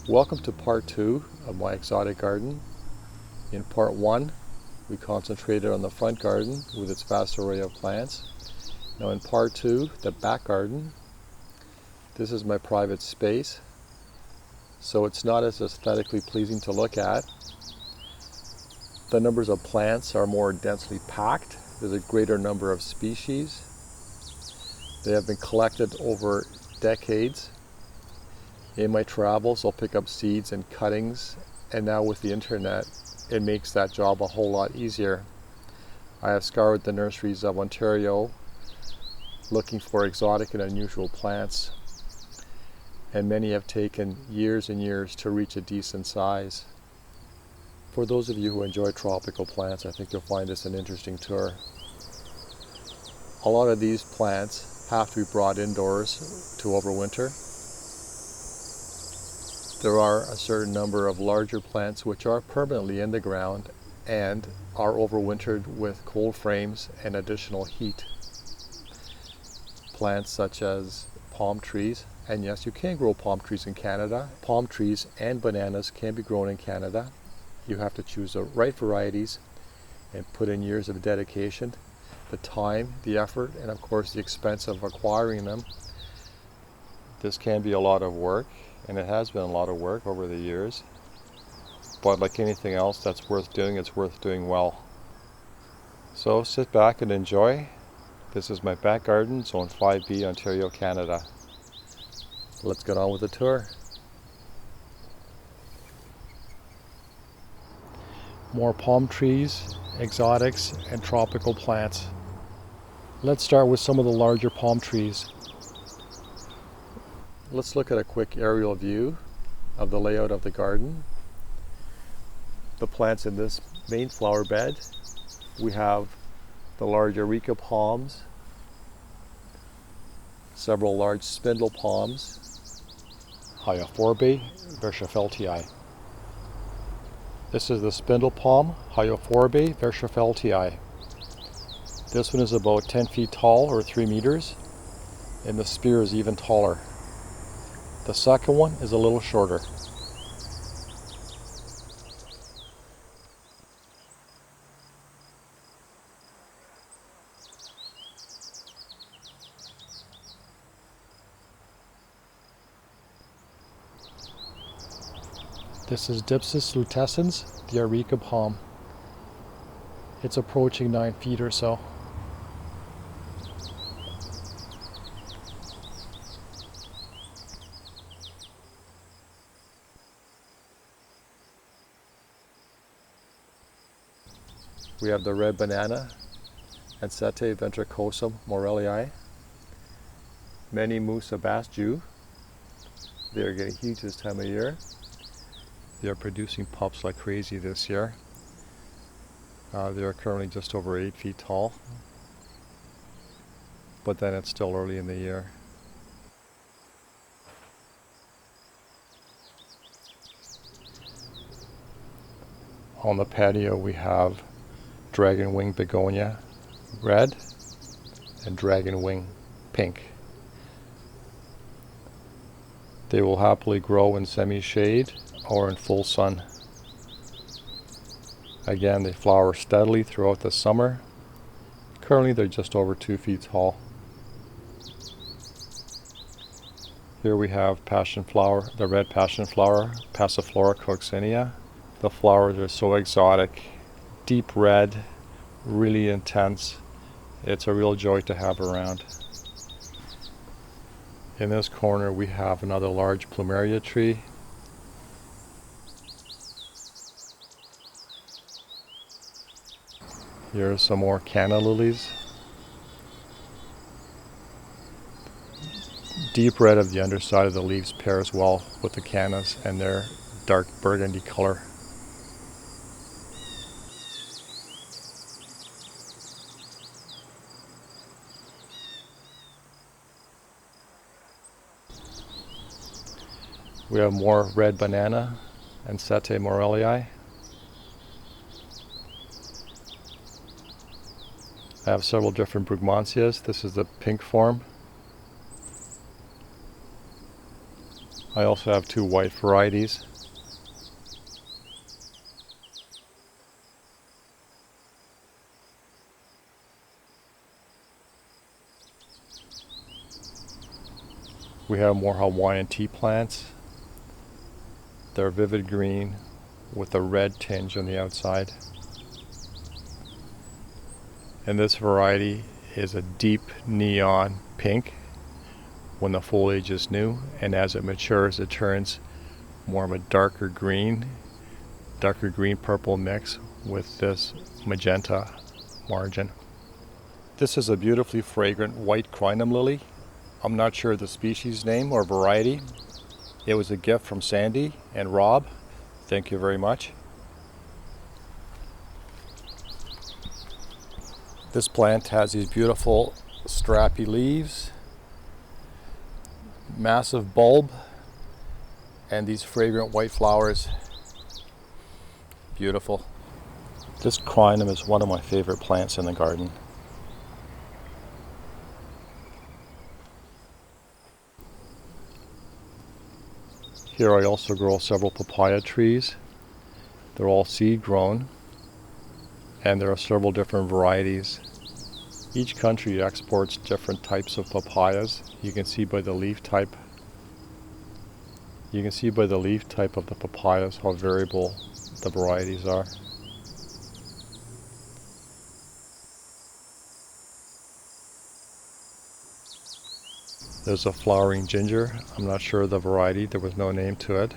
Welcome to part 2 of my exotic garden. In part 1, we concentrated on the front garden with its vast array of plants. Now in part 2, the back garden, this is my private space, so it's not as aesthetically pleasing to look at. The numbers of plants are more densely packed. There's a greater number of species. They have been collected over decades. In my travels, I'll pick up seeds and cuttings, and now with the internet, it makes that job a whole lot easier. I have scoured the nurseries of Ontario looking for exotic and unusual plants, and many have taken years and years to reach a decent size. For those of you who enjoy tropical plants, I think you'll find this an interesting tour. A lot of these plants have to be brought indoors to overwinter. There are a certain number of larger plants which are permanently in the ground and are overwintered with cold frames and additional heat. Plants such as palm trees, and yes, you can grow palm trees in Canada. Palm trees and bananas can be grown in Canada. You have to choose the right varieties and put in years of dedication, the time, the effort, and of course the expense of acquiring them. This can be a lot of work. And it has been a lot of work over the years. But like anything else that's worth doing, it's worth doing well. So sit back and enjoy. This is my back garden, Zone 5B, Ontario, Canada. Let's get on with the tour. More palm trees, exotics, and tropical plants. Let's start with some of the larger palm trees. Let's look at a quick aerial view of the layout of the garden. The plants in this main flower bed, we have the large areca palms, several large spindle palms, Hyophorbe, verschaffeltii. This is the spindle palm, Hyophorbe, verschaffeltii. This one is about 10 feet tall, or 3 meters, and the spear is even taller. The second one is a little shorter. This is Dypsis lutescens, the areca palm. It's approaching 9 feet or so. We have the red banana, Ancete ventricosum morellii, many Musa basjoo. They are getting huge this time of year. They are producing pups like crazy this year. They are currently just over 8 feet tall, but then it's still early in the year. On the patio we have dragon wing begonia red and dragon wing pink. They will happily grow in semi-shade or in full sun. Again, they flower steadily throughout the summer. Currently they're just over 2 feet tall. Here we have passion flower, the red passion flower, Passiflora coccinea. The flowers are so exotic, deep red, really intense. It's a real joy to have around. In this corner we have another large plumeria tree. Here are some more canna lilies. Deep red of the underside of the leaves pairs well with the cannas and their dark burgundy color. We have more red banana, Ancete morellii. I have several different brugmansias. This is the pink form. I also have 2 white varieties. We have more Hawaiian tea plants. They're vivid green with a red tinge on the outside. And this variety is a deep neon pink when the foliage is new, and as it matures it turns more of a darker green purple mix with this magenta margin. This is a beautifully fragrant white crinum lily. I'm not sure the species name or variety. It was a gift from Sandy and Rob. Thank you very much. This plant has these beautiful strappy leaves, massive bulb, and these fragrant white flowers. Beautiful. This crinum is one of my favorite plants in the garden. Here I also grow several papaya trees. They're all seed grown, and there are several different varieties. Each country exports different types of papayas. You can see by the leaf type. You can see by the leaf type of the papayas how variable the varieties are. There's a flowering ginger. I'm not sure of the variety. There was no name to it.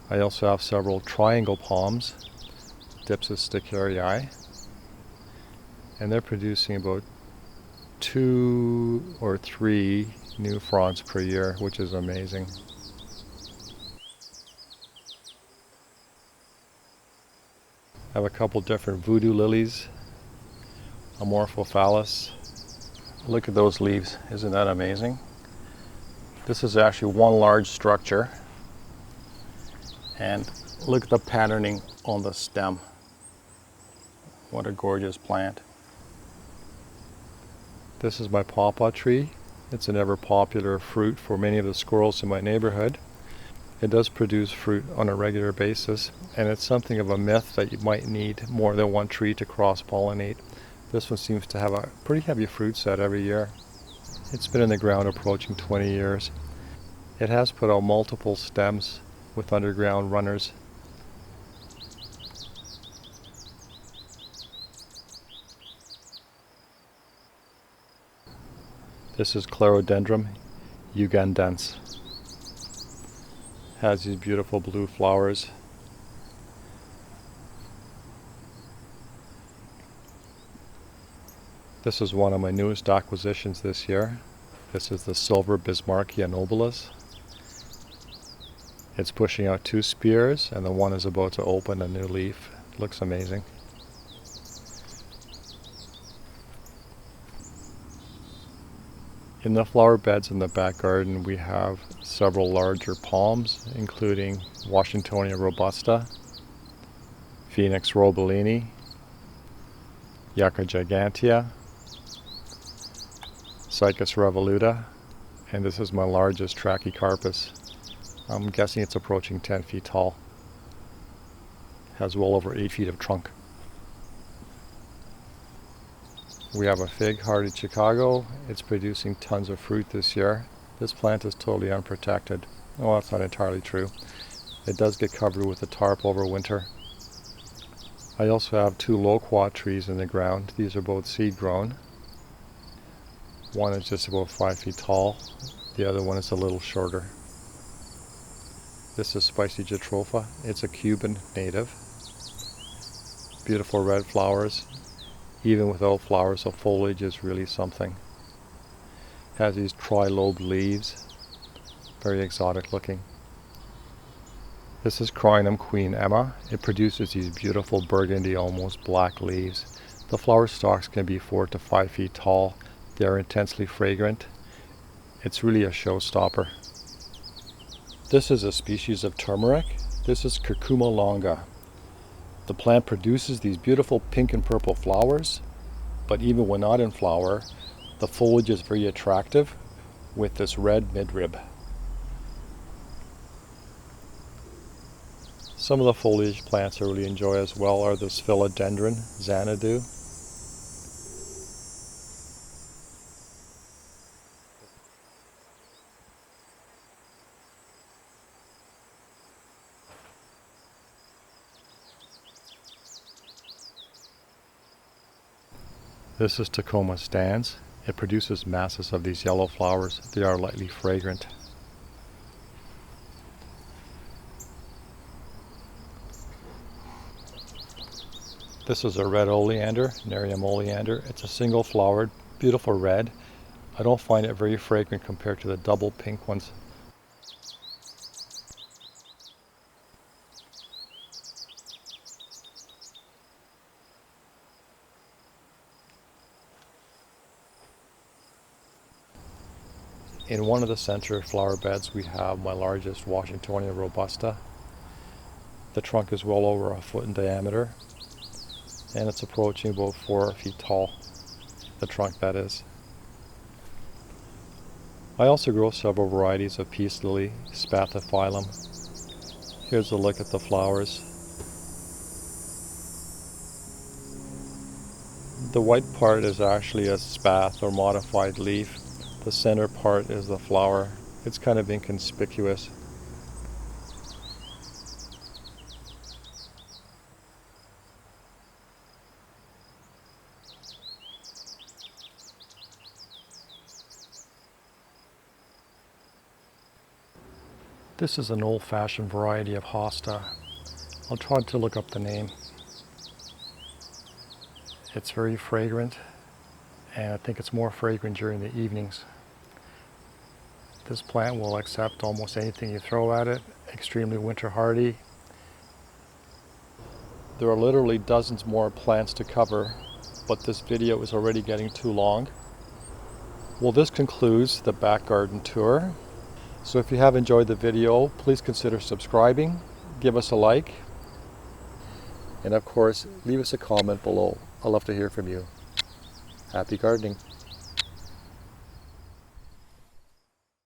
I also have several triangle palms, Dypsis decaryi, and they're producing about 2 or 3 new fronds per year, which is amazing. I have a couple different voodoo lilies, Amorphophallus. Look at those leaves, isn't that amazing? This is actually one large structure, and look at the patterning on the stem. What a gorgeous plant. This is my pawpaw tree. It's an ever popular fruit for many of the squirrels in my neighborhood. It does produce fruit on a regular basis, and it's something of a myth that you might need more than one tree to cross-pollinate. This one seems to have a pretty heavy fruit set every year. It's been in the ground approaching 20 years. It has put out multiple stems with underground runners. This is Clerodendron ugandens. Has these beautiful blue flowers. This is one of my newest acquisitions this year. This is the silver Bismarckia nobilis. It's pushing out 2 spears, and the one is about to open a new leaf. It looks amazing. In the flower beds in the back garden, we have several larger palms, including Washingtonia robusta, Phoenix roebelenii, Yucca gigantea, Cycas revoluta, and this is my largest Tracycarpus. I'm guessing it's approaching 10 feet tall. Has well over 8 feet of trunk. We have a fig-hearted Chicago. It's producing tons of fruit this year. This plant is totally unprotected. Oh, that's not entirely true. It does get covered with a tarp over winter. I also have 2 loquat trees in the ground. These are both seed grown. One is just about 5 feet tall. The other one is a little shorter. This is spicy jatropha. It's a Cuban native. Beautiful red flowers. Even without flowers, the foliage is really something. Has these tri-lobed leaves. Very exotic looking. This is Crinum Queen Emma. It produces these beautiful burgundy, almost black leaves. The flower stalks can be 4 to 5 feet tall. They are intensely fragrant. It's really a showstopper. This is a species of turmeric. This is Curcuma longa. The plant produces these beautiful pink and purple flowers, but even when not in flower, the foliage is very attractive with this red midrib. Some of the foliage plants I really enjoy as well are this philodendron, Xanadu. This is Tacoma stans. It produces masses of these yellow flowers. They are lightly fragrant. This is a red oleander, Nerium oleander. It's a single flowered, beautiful red. I don't find it very fragrant compared to the double pink ones. In one of the center flower beds we have my largest Washingtonia robusta. The trunk is well over a foot in diameter and it's approaching about 4 feet tall, the trunk that is. I also grow several varieties of peace lily, spathiphyllum. Here's a look at the flowers. The white part is actually a spath or modified leaf. The center part is the flower. It's kind of inconspicuous. This is an old-fashioned variety of hosta. I'll try to look up the name. It's very fragrant, and I think it's more fragrant during the evenings. This plant will accept almost anything you throw at it, extremely winter hardy. There are literally dozens more plants to cover, but this video is already getting too long. Well, this concludes the back garden tour. So if you have enjoyed the video, please consider subscribing, give us a like, and of course, leave us a comment below. I'd love to hear from you. Happy gardening.